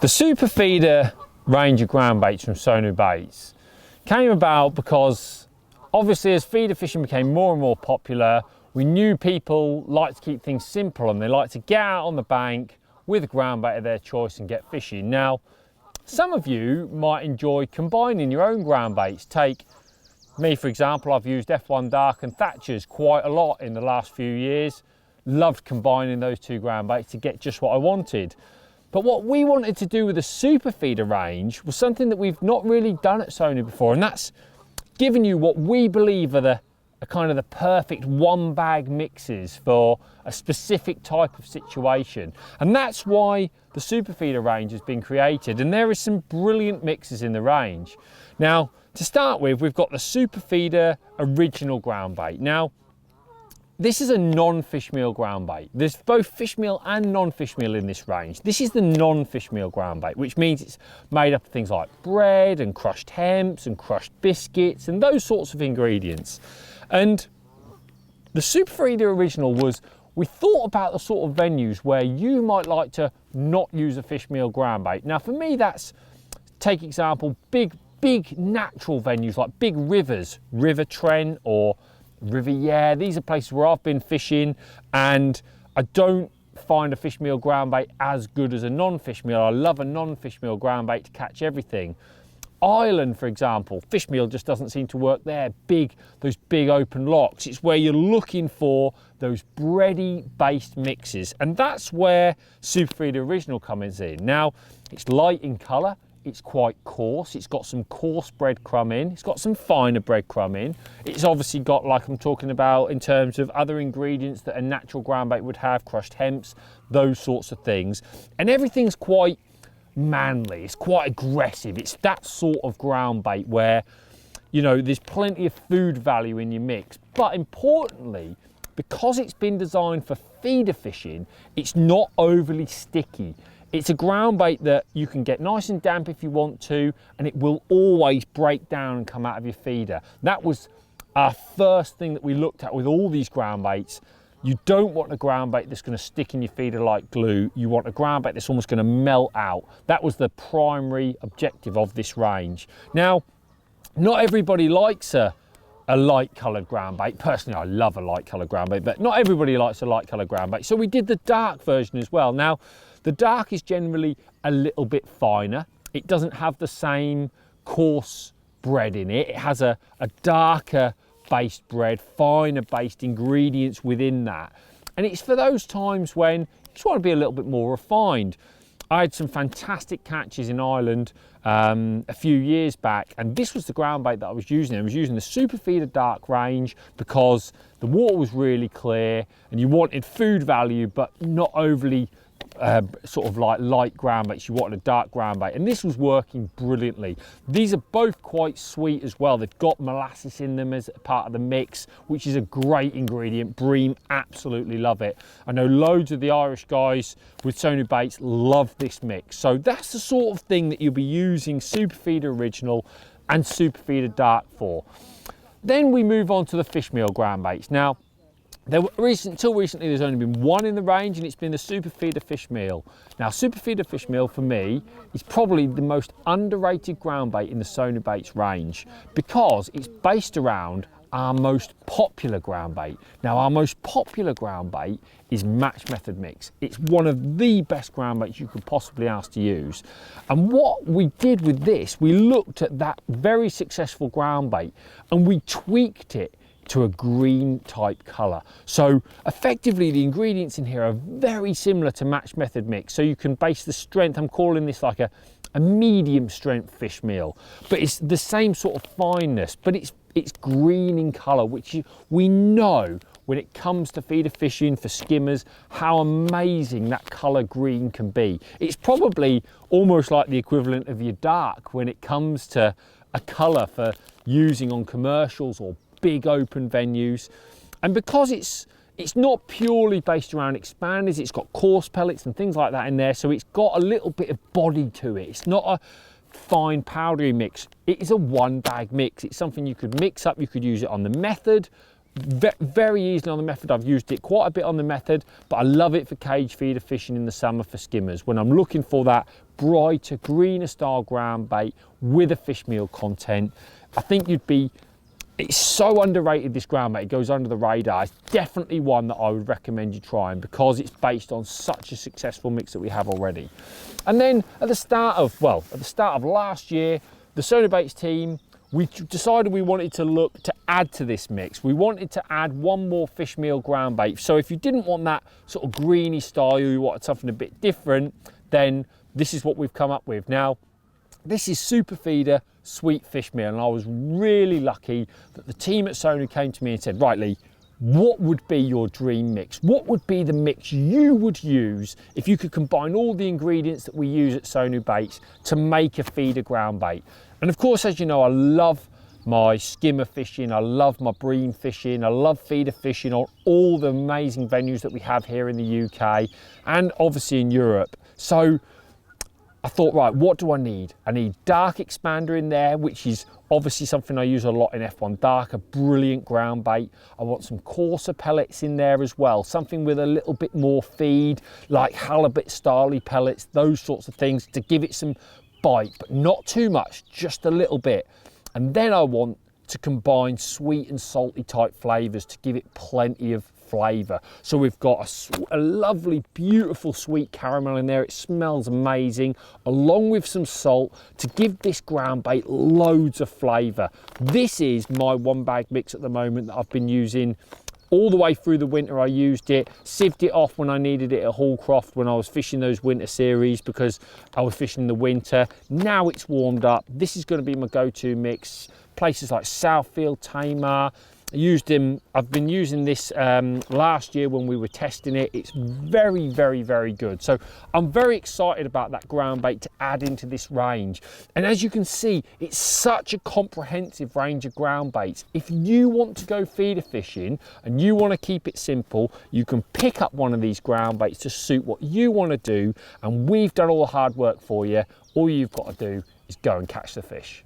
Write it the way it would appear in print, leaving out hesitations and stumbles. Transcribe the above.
The Super Feeder range of ground baits from Sonubaits came about because obviously as feeder fishing became more and more popular, we knew people like to keep things simple and they like to get out on the bank with a ground bait of their choice and get fishing. Now, some of you might enjoy combining your own ground baits. Take me, for example, I've used F1 Dark and Thatchers quite a lot in the last few years. Loved combining those two ground baits to get just what I wanted. But what we wanted to do with the Super Feeder range was something that we've not really done at Sony before, and that's giving you what we believe are the kind of the perfect one bag mixes for a specific type of situation. And that's why the Super Feeder range has been created, and there are some brilliant mixes in the range. Now, to start with, we've got the Super Feeder original ground bait. Now, this is a non-fish meal ground bait. There's both fish meal and non-fish meal in this range. This is the non-fish meal ground bait, which means it's made up of things like bread and crushed hemps and crushed biscuits and those sorts of ingredients. And the Super Feeder original was, we thought about the sort of venues where you might like to not use a fish meal ground bait. Now for me, that's, take example, big natural venues like big rivers, River Trent or River Yare. These are places where I've been fishing and I don't find a fish meal ground bait as good as a non-fish meal. I love a non-fish meal ground bait to catch everything. Ireland, for example, fish meal just doesn't seem to work there. Those big open locks. It's where you're looking for those bready based mixes, and that's where Super Feeder Original comes in. Now, it's light in colour. It's quite coarse. It's got some coarse breadcrumb in. It's got some finer breadcrumb in. It's obviously got, like I'm talking about in terms of other ingredients that a natural ground bait would have, crushed hemps, those sorts of things. And everything's quite manly. It's quite aggressive. It's that sort of ground bait where, you know, there's plenty of food value in your mix. But importantly, because it's been designed for feeder fishing, it's not overly sticky. It's a ground bait that you can get nice and damp if you want to, and it will always break down and come out of your feeder. That was our first thing that we looked at with all these ground baits. You don't want a ground bait that's going to stick in your feeder like glue. You want a ground bait that's almost going to melt out. That was the primary objective of this range. Now, not everybody likes a light coloured ground bait. Personally, I love a light coloured ground bait, but not everybody likes a light coloured ground bait. So we did the dark version as well. Now, the dark is generally a little bit finer. It doesn't have the same coarse bread in it. It has a darker based bread, finer based ingredients within that. And it's for those times when you just want to be a little bit more refined. I had some fantastic catches in Ireland a few years back, and this was the ground bait that I was using. I was using the Super Feeder Dark range because the water was really clear and you wanted food value but not overly sort of like light ground baits. You wanted a dark ground bait, and this was working brilliantly. These are both quite sweet as well. They've got molasses in them as part of the mix, which is a great ingredient. Bream absolutely love it. I know loads of the Irish guys with Sonubaits love this mix. So that's the sort of thing that you'll be using Super Feeder Original and Super Feeder Dark for. Then we move on to the fish meal ground baits. Now, until recently, there's only been one in the range, and it's been the Super Feeder Fish Meal. Now, Super Feeder Fish Meal for me is probably the most underrated ground bait in the Sonubaits range because it's based around our most popular ground bait. Now, our most popular ground bait is Match Method Mix. It's one of the best ground baits you could possibly ask to use. And what we did with this, we looked at that very successful ground bait and we tweaked it to a green type colour. So effectively the ingredients in here are very similar to Match Method Mix. So you can base the strength, I'm calling this like a medium strength fish meal, but it's the same sort of fineness, but it's green in colour, which we know when it comes to feeder fishing for skimmers, how amazing that colour green can be. It's probably almost like the equivalent of your dark when it comes to a colour for using on commercials or big open venues. And because it's not purely based around expanders, it's got coarse pellets and things like that in there, so it's got a little bit of body to it. It's not a fine powdery mix. It is a one bag mix. It's something you could mix up. You could use it on the method very easily on the method. I've used it quite a bit on the method, but I love it for cage feeder fishing in the summer for skimmers when I'm looking for that brighter, greener style ground bait with a fish meal content. I think it's so underrated, this ground bait. It goes under the radar. It's definitely one that I would recommend you trying because it's based on such a successful mix that we have already. And then at the start of last year, the Sonubaits team, we decided we wanted to look to add to this mix. We wanted to add one more fish meal ground bait. So if you didn't want that sort of greeny style, you wanted something a bit different, then this is what we've come up with. Now, this is Super Feeder Sweet Fish Meal, and I was really lucky that the team at Sonu came to me and said, right Lee, what would be your dream mix? What would be the mix you would use if you could combine all the ingredients that we use at Sonubaits to make a feeder ground bait? And of course, as you know, I love my skimmer fishing, I love my bream fishing, I love feeder fishing on all the amazing venues that we have here in the UK and obviously in Europe. So I thought, right, what do I need? I need dark expander in there, which is obviously something I use a lot in F1 Dark, a brilliant ground bait. I want some coarser pellets in there as well, something with a little bit more feed, like halibut starly pellets, those sorts of things to give it some bite, but not too much, just a little bit. And then I want to combine sweet and salty type flavors to give it plenty of flavor. So we've got a lovely, beautiful sweet caramel in there. It smells amazing, along with some salt to give this ground bait loads of flavor. This is my one bag mix at the moment that I've been using all the way through the winter. I used it, sieved it off when I needed it at Hallcroft when I was fishing those winter series because I was fishing in the winter. Now it's warmed up. This is going to be my go-to mix. Places like Southfield, Tamar. I've been using this last year when we were testing it. It's very, very, very good. So I'm very excited about that ground bait to add into this range. And as you can see, it's such a comprehensive range of ground baits. If you want to go feeder fishing and you want to keep it simple, you can pick up one of these ground baits to suit what you want to do. And we've done all the hard work for you. All you've got to do is go and catch the fish.